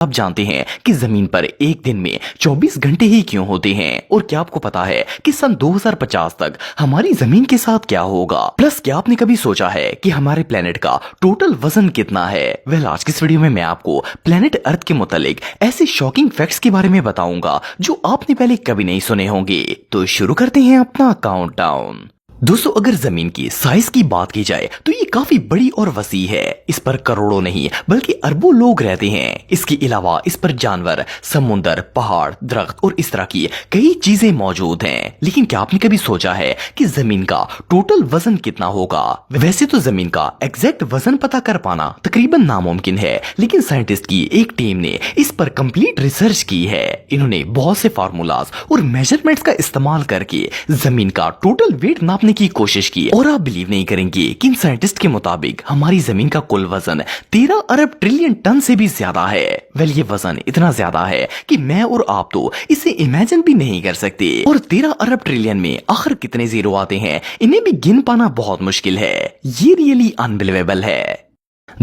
आप जानते हैं कि जमीन पर एक दिन में 24 घंटे ही क्यों होते हैं? और क्या आपको पता है कि सन 2050 तक हमारी जमीन के साथ क्या होगा? प्लस क्या आपने कभी सोचा है कि हमारे प्लेनेट का टोटल वजन कितना है? आज की इस वीडियो में मैं आपको प्लेनेट अर्थ के मुतालिक ऐसे शॉकिंग फैक्ट्स के बारे में बताऊंगा जो आपने पहले कभी नहीं सुने होंगे। तो शुरू करते हैं अपना काउंटडाउन। दोस्तों, अगर जमीन की साइज की बात की जाए तो ये काफी बड़ी और वसी है। इस पर करोड़ों नहीं बल्कि अरबों लोग रहते हैं। इसके अलावा इस पर जानवर, समुंदर, पहाड़, दरख्त और इस तरह की कई चीजें मौजूद हैं। लेकिन क्या आपने कभी सोचा है कि जमीन का टोटल वजन कितना होगा? वैसे तो जमीन का एग्जैक्ट वजन पता कर पाना तकरीबन नामुमकिन है, लेकिन साइंटिस्ट की एक टीम ने इस पर कंप्लीट रिसर्च की है। इन्होंने बहुत से फार्मूलाज और मेजरमेंट्स का इस्तेमाल करके जमीन का टोटल वेट नापने की कोशिश की और आप बिलीव नहीं करेंगे कि इन साइंटिस्ट के मुताबिक हमारी जमीन का कुल वजन 13 अरब ट्रिलियन टन से भी ज्यादा है। ये वजन इतना ज्यादा है कि मैं और आप तो इसे इमेजिन भी नहीं कर सकते। और 13 अरब ट्रिलियन में आखिर कितने जीरो आते हैं, इन्हें भी गिन पाना बहुत मुश्किल है। ये रियली अनबिलीवेबल है।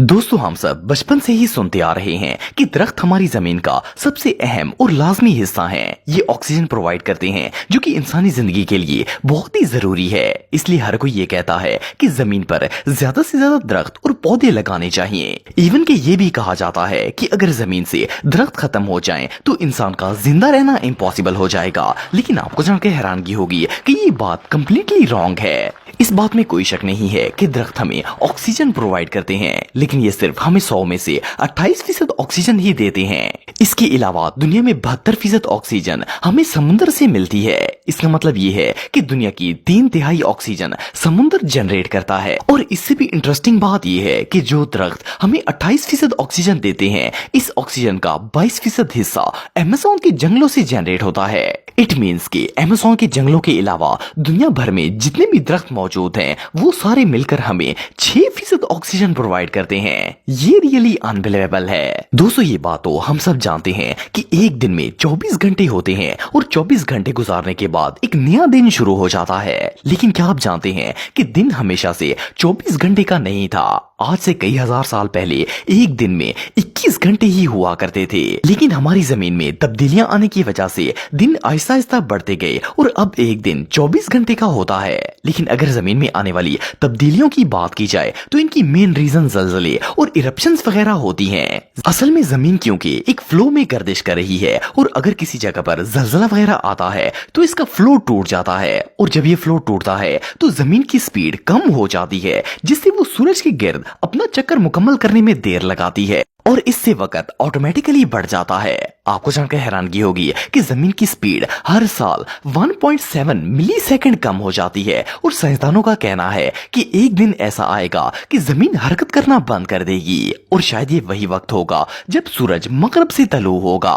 दोस्तों, हम सब बचपन से ही सुनते आ रहे हैं कि दरख्त हमारी जमीन का सबसे अहम और लाजमी हिस्सा हैं। ये ऑक्सीजन प्रोवाइड करते हैं जो कि इंसानी जिंदगी के लिए बहुत ही जरूरी है। इसलिए हर कोई ये कहता है कि जमीन पर ज्यादा से ज्यादा दरख्त और पौधे लगाने चाहिए। इवन के ये भी कहा जाता है कि अगर जमीन से दरख्त खत्म हो जाएं तो इंसान का जिंदा रहना इम्पॉसिबल हो जाएगा। लेकिन आपको जानकर हैरानगी होगी कि ये बात कंप्लीटली रॉन्ग है। इस बात में कोई शक नहीं है कि दरख्त हमें ऑक्सीजन प्रोवाइड करते हैं, लेकिन ये सिर्फ हमें 100 में से 28% ऑक्सीजन ही देते हैं। इसके अलावा दुनिया में 72% ऑक्सीजन हमें समुद्र से मिलती है। इसका मतलब ये है कि दुनिया की 3/3 ऑक्सीजन समुद्र जनरेट करता है। और इससे भी इंटरेस्टिंग बात यह है कि जो दरख्त हमें 28% ऑक्सीजन देते हैं, इस ऑक्सीजन का 22% हिस्सा अमेज़न के जंगलों से जनरेट होता है। इट मीन्स कि अमेज़न के जंगलों के अलावा दुनिया भर में जितने भी दरख्त मौजूद हैं, वो सारे मिलकर हमें 6% ऑक्सीजन प्रोवाइड करते हैं। ये रियली अनबिलीवेबल है। दोस्तों, ये बात तो हम सब जानते हैं कि एक दिन में 24 घंटे होते हैं और 24 घंटे गुजारने के बाद एक नया दिन शुरू हो जाता है। लेकिन क्या आप जानते हैं कि दिन हमेशा से 24 घंटे का नहीं था। आज से कई हजार साल पहले एक दिन में 21 घंटे ही हुआ करते थे। लेकिन हमारी जमीन में तब्दीलियां आने की वजह से दिन आहिस्ता आहिस्ता बढ़ते गए और अब एक दिन 24 घंटे का होता है। लेकिन अगर जमीन में आने वाली तब्दीलियों की बात की जाए तो इनकी मेन रीजन जलजले और इरप्शंस वगैरह होती हैं। असल में जमीन क्योंकि एक फ्लो में गर्दिश कर रही है और अगर किसी जगह पर जलजला वगैरह आता है तो इसका फ्लो टूट जाता है। और जब ये फ्लो टूटता है तो जमीन की स्पीड कम हो जाती है, जिससे वो सूरज के गिर्द अपना चक्कर मुकम्मल करने में देर लगाती है और इससे वक्त ऑटोमेटिकली बढ़ जाता है। आपको जानकर हैरानगी होगी कि जमीन की स्पीड हर साल 1.7 मिली सेकेंड कम हो जाती है। और साइंसदानों का कहना है कि एक दिन ऐसा आएगा कि जमीन हरकत करना बंद कर देगी और शायद ये वही वक्त होगा जब सूरज मगरब से तलू होगा।